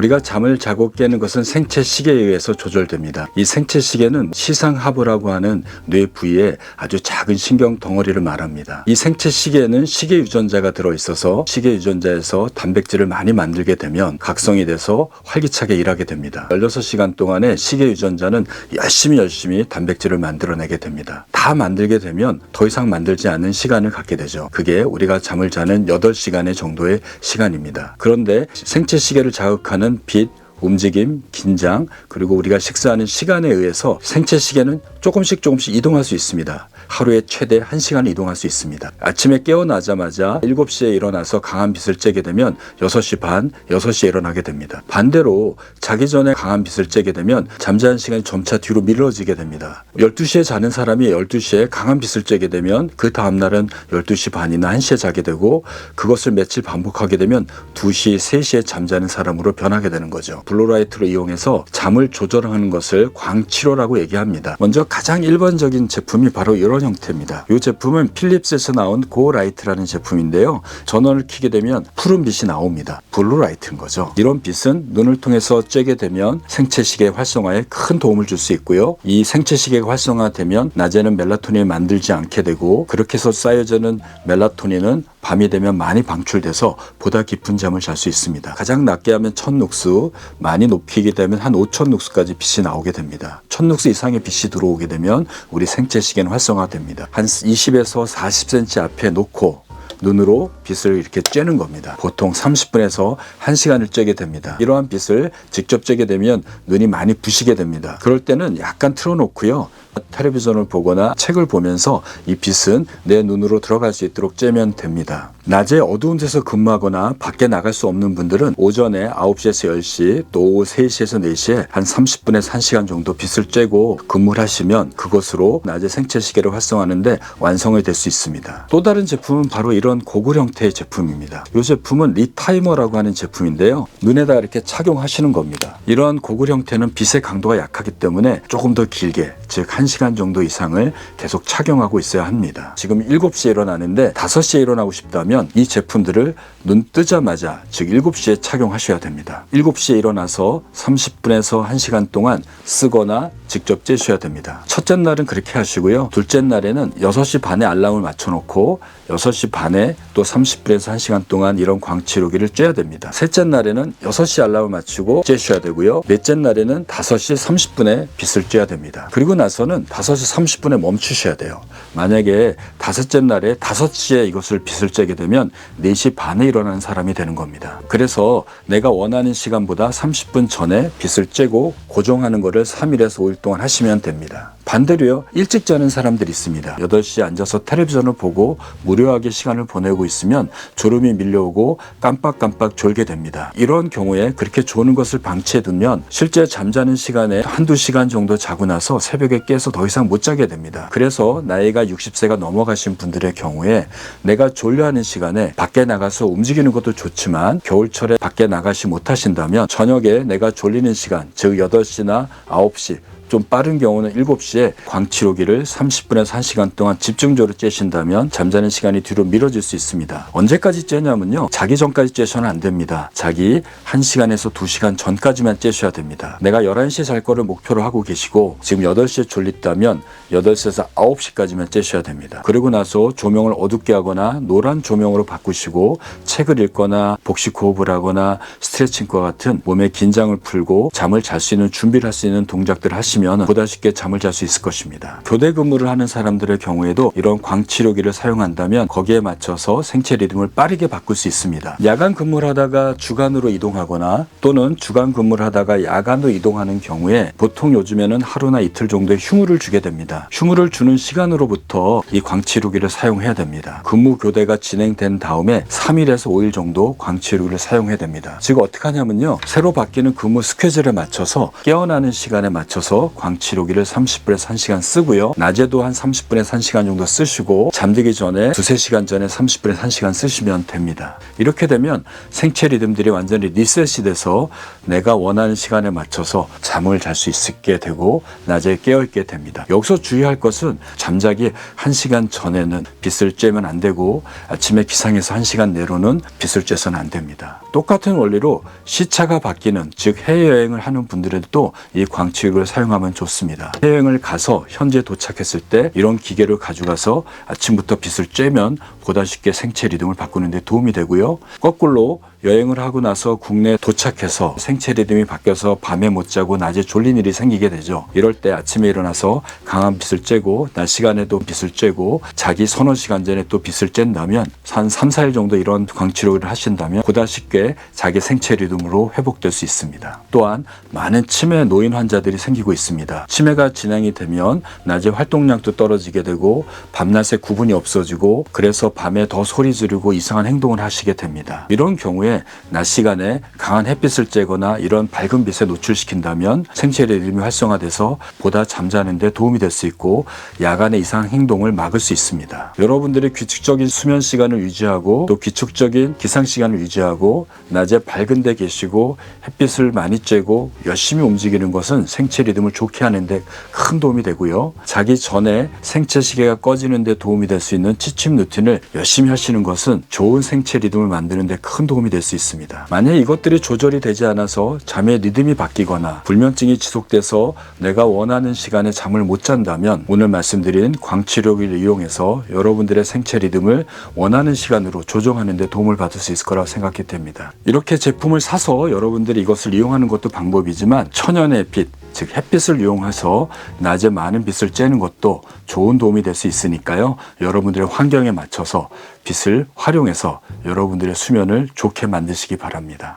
우리가 잠을 자고 깨는 것은 생체 시계에 의해서 조절됩니다. 이 생체 시계는 시상하부라고 하는 뇌 부위에 아주 작은 신경 덩어리를 말합니다. 이 생체 시계에는 시계 유전자가 들어있어서 시계 유전자에서 단백질을 많이 만들게 되면 각성이 돼서 활기차게 일하게 됩니다. 16시간 동안에 시계 유전자는 열심히 단백질을 만들어내게 됩니다. 다 만들게 되면 더 이상 만들지 않는 시간을 갖게 되죠. 그게 우리가 잠을 자는 8시간의 정도의 시간입니다. 그런데 생체 시계를 자극하는 빛, 움직임, 긴장, 그리고 우리가 식사하는 시간에 의해서 생체 시계는 조금씩 이동할 수 있습니다. 하루에 최대 1시간 이동할 수 있습니다. 아침에 깨어나자마자 7시에 일어나서 강한 빛을 쬐게 되면 6시 반, 6시에 일어나게 됩니다. 반대로 자기 전에 강한 빛을 쬐게 되면 잠자는 시간이 점차 뒤로 미뤄지게 됩니다. 12시에 자는 사람이 12시에 강한 빛을 쬐게 되면 그 다음날은 12시 반이나 1시에 자게 되고 그것을 며칠 반복하게 되면 2시, 3시에 잠자는 사람으로 변하게 되는 거죠. 블루라이트를 이용해서 잠을 조절하는 것을 광치료라고 얘기합니다. 먼저 가장 일반적인 제품이 바로 이런 형태입니다. 이 제품은 필립스에서 나온 고라이트라는 제품인데요. 전원을 켜게 되면 푸른 빛이 나옵니다. 블루라이트인 거죠. 이런 빛은 눈을 통해서 쬐게 되면 생체시계 활성화에 큰 도움을 줄 수 있고요. 이 생체시계가 활성화되면 낮에는 멜라토닌을 만들지 않게 되고 그렇게 해서 쌓여지는 멜라토닌은 밤이 되면 많이 방출돼서 보다 깊은 잠을 잘 수 있습니다. 가장 낮게 하면 1000룩스, 많이 높이게 되면 한 5000룩스까지 빛이 나오게 됩니다. 1000룩스 이상의 빛이 들어오게 되면 우리 생체 시계는 활성화됩니다. 한 20에서 40cm 앞에 놓고 눈으로 빛을 이렇게 쬐는 겁니다. 보통 30분에서 1시간을 쬐게 됩니다. 이러한 빛을 직접 쬐게 되면 눈이 많이 부시게 됩니다. 그럴 때는 약간 틀어놓고요. 텔레비전을 보거나 책을 보면서 이 빛은 내 눈으로 들어갈 수 있도록 쬐면 됩니다. 낮에 어두운 데서 근무하거나 밖에 나갈 수 없는 분들은 오전에 9시에서 10시 또 오후 3시에서 4시에 한 30분에서 1시간 정도 빛을 쬐고 근무를 하시면 그것으로 낮에 생체 시계를 활성화하는데 완성이 될 수 있습니다. 또 다른 제품은 바로 이런 고글 형태의 제품입니다. 이 제품은 리타이머라고 하는 제품인데요. 눈에다 이렇게 착용하시는 겁니다. 이러한 고글 형태는 빛의 강도가 약하기 때문에 조금 더 길게, 즉 1시간 정도 이상을 계속 착용하고 있어야 합니다. 지금 7시에 일어나는데 5시에 일어나고 싶다면 이 제품들을 눈 뜨자마자 즉 7시에 착용하셔야 됩니다. 7시에 일어나서 30분에서 1시간 동안 쓰거나 직접 쬐셔야 됩니다. 첫째 날은 그렇게 하시고요. 둘째 날에는 6시 반에 알람을 맞춰놓고 6시 반에 또 30분에서 1시간 동안 이런 광치료기를 쬐야 됩니다. 셋째 날에는 6시 알람을 맞추고 쬐셔야 되고요. 넷째 날에는 5시 30분에 빛을 쬐야 됩니다. 그리고 나서는 5시 30분에 멈추셔야 돼요. 만약에 다섯째 날에 5시에 이것을 빛을 쬐게 되면 4시 반에 일어나는 사람이 되는 겁니다. 그래서 내가 원하는 시간보다 30분 전에 빛을 쬐고 고정하는 것을 3일에서 5일 동안 하시면 됩니다. 반대로요, 일찍 자는 사람들이 있습니다. 8시에 앉아서 텔레비전을 보고 무료하게 시간을 보내고 있으면 졸음이 밀려오고 깜빡깜빡 졸게 됩니다. 이런 경우에 그렇게 조는 것을 방치해 두면 실제 잠자는 시간에 한두 시간 정도 자고 나서 새벽에 깨서 더 이상 못 자게 됩니다. 그래서 나이가 60세가 넘어가신 분들의 경우에 내가 졸려하는 시간에 밖에 나가서 움직이는 것도 좋지만 겨울철에 밖에 나가시 못하신다면 저녁에 내가 졸리는 시간, 즉 8시나 9시, 좀 빠른 경우는 7시에 광치료기를 30분에서 1시간 동안 집중적으로 쬐신다면 잠자는 시간이 뒤로 미뤄질 수 있습니다. 언제까지 쬐냐면요, 자기 전까지 쬐셔는 안 됩니다. 자기 1시간에서 2시간 전까지만 쬐셔야 됩니다. 내가 11시에 잘 거를 목표로 하고 계시고 지금 8시에 졸립다면 8시에서 9시까지만 쬐셔야 됩니다. 그리고 나서 조명을 어둡게 하거나 노란 조명으로 바꾸시고 책을 읽거나 복식 호흡을 하거나 스트레칭과 같은 몸의 긴장을 풀고 잠을 잘 수 있는 준비를 할 수 있는 동작들을 하시면 보다 쉽게 잠을 잘 수 있을 것입니다. 교대 근무를 하는 사람들의 경우에도 이런 광치료기를 사용한다면 거기에 맞춰서 생체 리듬을 빠르게 바꿀 수 있습니다. 야간 근무를 하다가 주간으로 이동하거나 또는 주간 근무를 하다가 야간으로 이동하는 경우에 보통 요즘에는 하루나 이틀 정도의 휴무를 주게 됩니다. 휴무를 주는 시간으로부터 이 광치료기를 사용해야 됩니다. 근무 교대가 진행된 다음에 3일에서 5일 정도 광치료기를 사용해야 됩니다. 즉 어떻게 하냐면요, 새로 바뀌는 근무 스케줄에 맞춰서 깨어나는 시간에 맞춰서 일어나서 광치료기를 30분에서 1시간 쓰고요. 낮에도 한 30분에서 1시간 정도 쓰시고 잠들기 전에 2-3시간 전에 30분에서 1시간 쓰시면 됩니다. 이렇게 되면 생체 리듬들이 완전히 리셋이 돼서 내가 원하는 시간에 맞춰서 잠을 잘 수 있게 되고 낮에 깨어있게 됩니다. 여기서 주의할 것은 잠자기 1시간 전에는 빛을 쬐면 안 되고 아침에 기상해서 1시간 내로는 빛을 쬐서는 안 됩니다. 똑같은 원리로 시차가 바뀌는, 즉 해외여행을 하는 분들에도 이 광치육을 사용하면 좋습니다. 해외여행을 가서 현지에 도착했을 때 이런 기계를 가져가서 아침부터 빛을 쬐면 보다 쉽게 생체 리듬을 바꾸는 데 도움이 되고요. 거꾸로 여행을 하고 나서 국내에 도착해서 생체 리듬이 바뀌어서 밤에 못 자고 낮에 졸린 일이 생기게 되죠. 이럴 때 아침에 일어나서 강한 빛을 쬐고 낮 시간에도 빛을 쬐고 자기 서너 시간 전에 또 빛을 쬐다면 한 3-4일 정도 이런 광치료를 하신다면 보다 쉽게 자기 생체 리듬으로 회복될 수 있습니다. 또한 많은 치매 노인 환자들이 생기고 있습니다. 치매가 진행이 되면 낮에 활동량도 떨어지게 되고 밤낮의 구분이 없어지고 그래서 밤에 더 소리 지르고 이상한 행동을 하시게 됩니다. 이런 경우에 낮 시간에 강한 햇빛을 쬐거나 이런 밝은 빛에 노출시킨다면 생체 리듬이 활성화돼서 보다 잠자는 데 도움이 될 수 있고 야간의 이상한 행동을 막을 수 있습니다. 여러분들이 규칙적인 수면 시간을 유지하고 또 규칙적인 기상 시간을 유지하고 낮에 밝은 데 계시고 햇빛을 많이 쬐고 열심히 움직이는 것은 생체 리듬을 좋게 하는 데 큰 도움이 되고요. 자기 전에 생체 시계가 꺼지는 데 도움이 될 수 있는 취침 루틴을 열심히 하시는 것은 좋은 생체 리듬을 만드는 데 큰 도움이 될 수 있습니다. 만약 이것들이 조절이 되지 않아서 잠의 리듬이 바뀌거나 불면증이 지속돼서 내가 원하는 시간에 잠을 못 잔다면 오늘 말씀드린 광치료기를 이용해서 여러분들의 생체 리듬을 원하는 시간으로 조정하는 데 도움을 받을 수 있을 거라고 생각이 됩니다. 이렇게 제품을 사서 여러분들이 이것을 이용하는 것도 방법이지만 천연의 빛, 즉 햇빛을 이용해서 낮에 많은 빛을 쬐는 것도 좋은 도움이 될 수 있으니까요. 여러분들의 환경에 맞춰서 빛을 활용해서 여러분들의 수면을 좋게 만드시기 바랍니다.